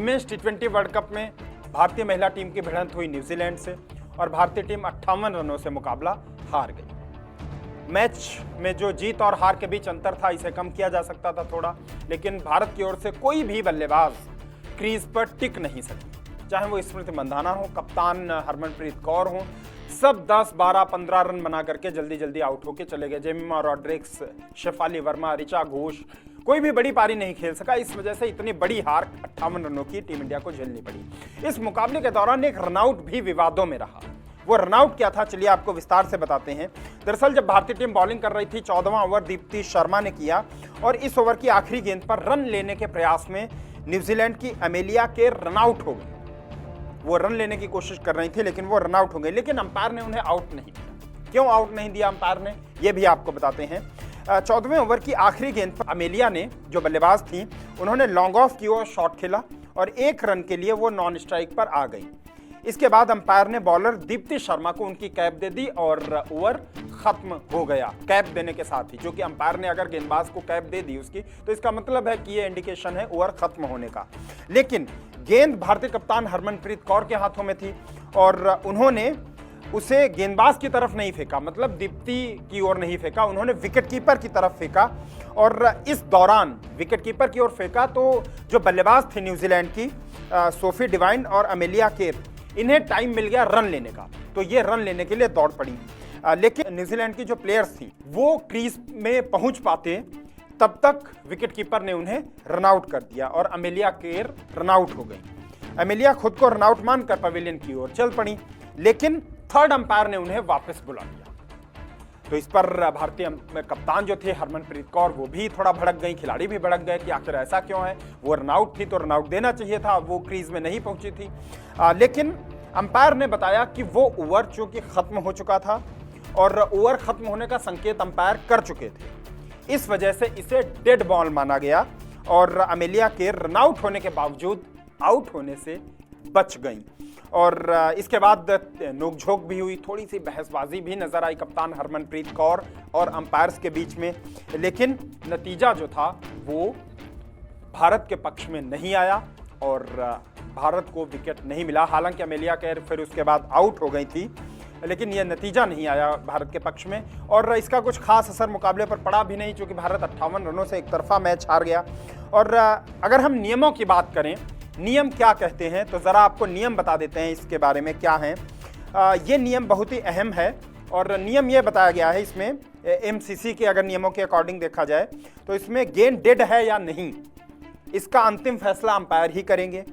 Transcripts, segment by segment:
Women's टी20 world cup में भारतीय महिला टीम की भिड़ंत हुई न्यूजीलैंड से और भारतीय टीम 58 रनों से मुकाबला हार गई। मैच में जो जीत और हार के बीच अंतर था, इसे कम किया जा सकता था थोड़ा, लेकिन भारत की ओर से कोई भी बल्लेबाज क्रीज पर टिक नहीं सकी। चाहे वो स्मृति मंधाना हो, कप्तान हरमनप्रीत कौर हो, सब 10, 12, 15 रन बना करके जल्दी जल्दी आउट होके चले गए। जेमिमा रॉड्रिक्स, शेफाली वर्मा, ऋचा घोष, कोई भी बड़ी पारी नहीं खेल सका। इस वजह से इतनी बड़ी हार 58 रनों की टीम इंडिया को झेलनी पड़ी। इस मुकाबले के दौरान एक रनआउट भी विवादों में रहा। वो रनआउट क्या था, चलिए आपको विस्तार से बताते हैं। दरअसल जब भारतीय टीम बॉलिंग कर रही थी, 14वां ओवर दीप्ति शर्मा ने किया और इस ओवर की आखिरी गेंद पर रन लेने के प्रयास में न्यूजीलैंड की अमेलिया केर रनआउट हो गई। वो रन लेने की कोशिश कर रही थी लेकिन वो रन आउट हो गई, लेकिन अंपायर ने उन्हें आउट नहीं दिया। क्यों आउट नहीं दिया अंपायर ने, ये भी आपको बताते हैं। 14वें ओवर की आखिरी गेंद पर अमेलिया ने, जो बल्लेबाज थी, उन्होंने लॉन्ग ऑफ की ओर शॉट खेला और 1 रन के लिए वो नॉन स्ट्राइक पर आ गई। इसके बाद अंपायर ने बॉलर दीप्ति शर्मा को उनकी कैप दे दी और ओवर खत्म हो गया। कैप देने के साथ ही, जो कि अंपायर ने अगर गेंदबाज को कैप दे दी उसकी, तो इसका मतलब है कि ये इंडिकेशन है ओवर खत्म होने का। लेकिन गेंद भारतीय कप्तान हरमनप्रीत कौर के हाथों में थी और उन्होंने उसे गेंदबाज की तरफ नहीं फेंका, मतलब दीप्ति की ओर नहीं फेंका, उन्होंने विकेटकीपर की तरफ फेंका। और इस दौरान विकेटकीपर की ओर फेंका तो जो बल्लेबाज थे न्यूजीलैंड की, सोफी डिवाइन और अमेलिया केर, इन्हें टाइम मिल गया रन लेने का, तो ये रन लेने के लिए दौड़ पड़ी। लेकिन न्यूजीलैंड की जो प्लेयर्स थी वो क्रीज में पहुंच पाते तब तक विकेटकीपर ने उन्हें रनआउट कर दिया और अमेलिया केर रनआउट हो गई। अमेलिया खुद को रनआउट मानकर पवेलियन की ओर चल पड़ी, लेकिन थर्ड अंपायर ने उन्हें वापस बुला लिया। तो इस पर भारतीय कप्तान जो थे हरमनप्रीत कौर, वो भी थोड़ा भड़क गई, खिलाड़ी भी भड़क गए कि आखिर ऐसा क्यों है। वो रनआउट थी तो रनआउट देना चाहिए था, वो क्रीज में नहीं पहुंची थी। लेकिन अंपायर ने बताया कि वो ओवर चूंकि खत्म हो चुका था और ओवर खत्म होने का संकेत अंपायर कर चुके थे, इस वजह से इसे डेड बॉल माना गया और अमेलिया के रनआउट होने के बावजूद आउट होने से बच गई। और इसके बाद नोकझोंक भी हुई, थोड़ी सी बहसबाजी भी नजर आई कप्तान हरमनप्रीत कौर और अंपायर्स के बीच में, लेकिन नतीजा जो था वो भारत के पक्ष में नहीं आया और भारत को विकेट नहीं मिला। हालांकि अमेलिया केर फिर उसके बाद आउट हो गई थी, लेकिन यह नतीजा नहीं आया भारत के पक्ष में और इसका कुछ खास असर मुकाबले पर पड़ा भी नहीं, क्योंकि भारत 58 रनों से एक तरफा मैच हार गया। और अगर हम नियमों की बात करें, नियम क्या कहते हैं, तो ज़रा आपको नियम बता देते हैं इसके बारे में क्या हैं। ये नियम बहुत ही अहम है और नियम ये बताया गया है इसमें, एमसीसी के अगर नियमों के अकॉर्डिंग देखा जाए तो इसमें गेंद डेड है या नहीं, इसका अंतिम फैसला अंपायर ही करेंगे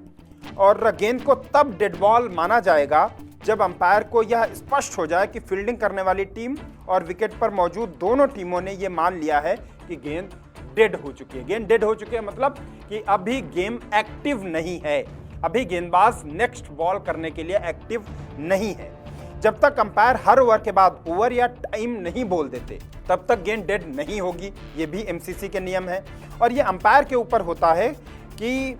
और गेंद को तब डेड बॉल माना जाएगा जब अंपायर को यह स्पष्ट हो जाए कि फील्डिंग करने वाली टीम और विकेट पर मौजूद दोनों टीमों ने यह मान लिया है कि गेंद डेड हो चुकी है। गेंद डेड हो चुकी है मतलब कि अभी गेम एक्टिव नहीं है, अभी गेंदबाज नेक्स्ट बॉल करने के लिए एक्टिव नहीं है। जब तक अंपायर हर ओवर के बाद ओवर या टाइम नहीं बोल देते तब तक गेंद डेड नहीं होगी। ये भी एमसीसी के नियम है और ये अंपायर के ऊपर होता है कि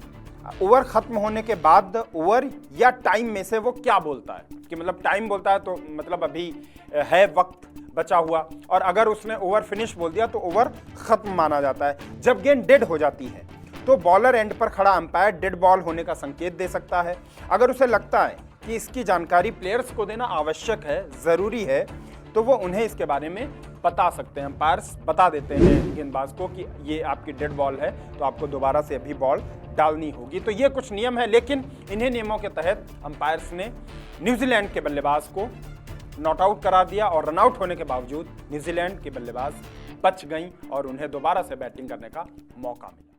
ओवर खत्म होने के बाद ओवर या टाइम में से वो क्या बोलता है, कि मतलब टाइम बोलता है तो मतलब अभी है वक्त बचा हुआ, और अगर उसने ओवर फिनिश बोल दिया तो ओवर खत्म माना जाता है। जब गेंद डेड हो जाती है तो बॉलर एंड पर खड़ा अंपायर डेड बॉल होने का संकेत दे सकता है। अगर उसे लगता है कि इसकी जानकारी प्लेयर्स को देना आवश्यक है, ज़रूरी है, तो वो उन्हें इसके बारे में बता सकते हैं। अंपायर्स बता देते हैं गेंदबाज को कि ये आपकी डेड बॉल है तो आपको दोबारा से अभी बॉल डालनी होगी। तो ये कुछ नियम है, लेकिन इन्हीं नियमों के तहत अंपायर्स ने न्यूजीलैंड के बल्लेबाज को नॉट आउट करा दिया और रनआउट होने के बावजूद न्यूजीलैंड के बल्लेबाज बच गईं और उन्हें दोबारा से बैटिंग करने का मौका मिला।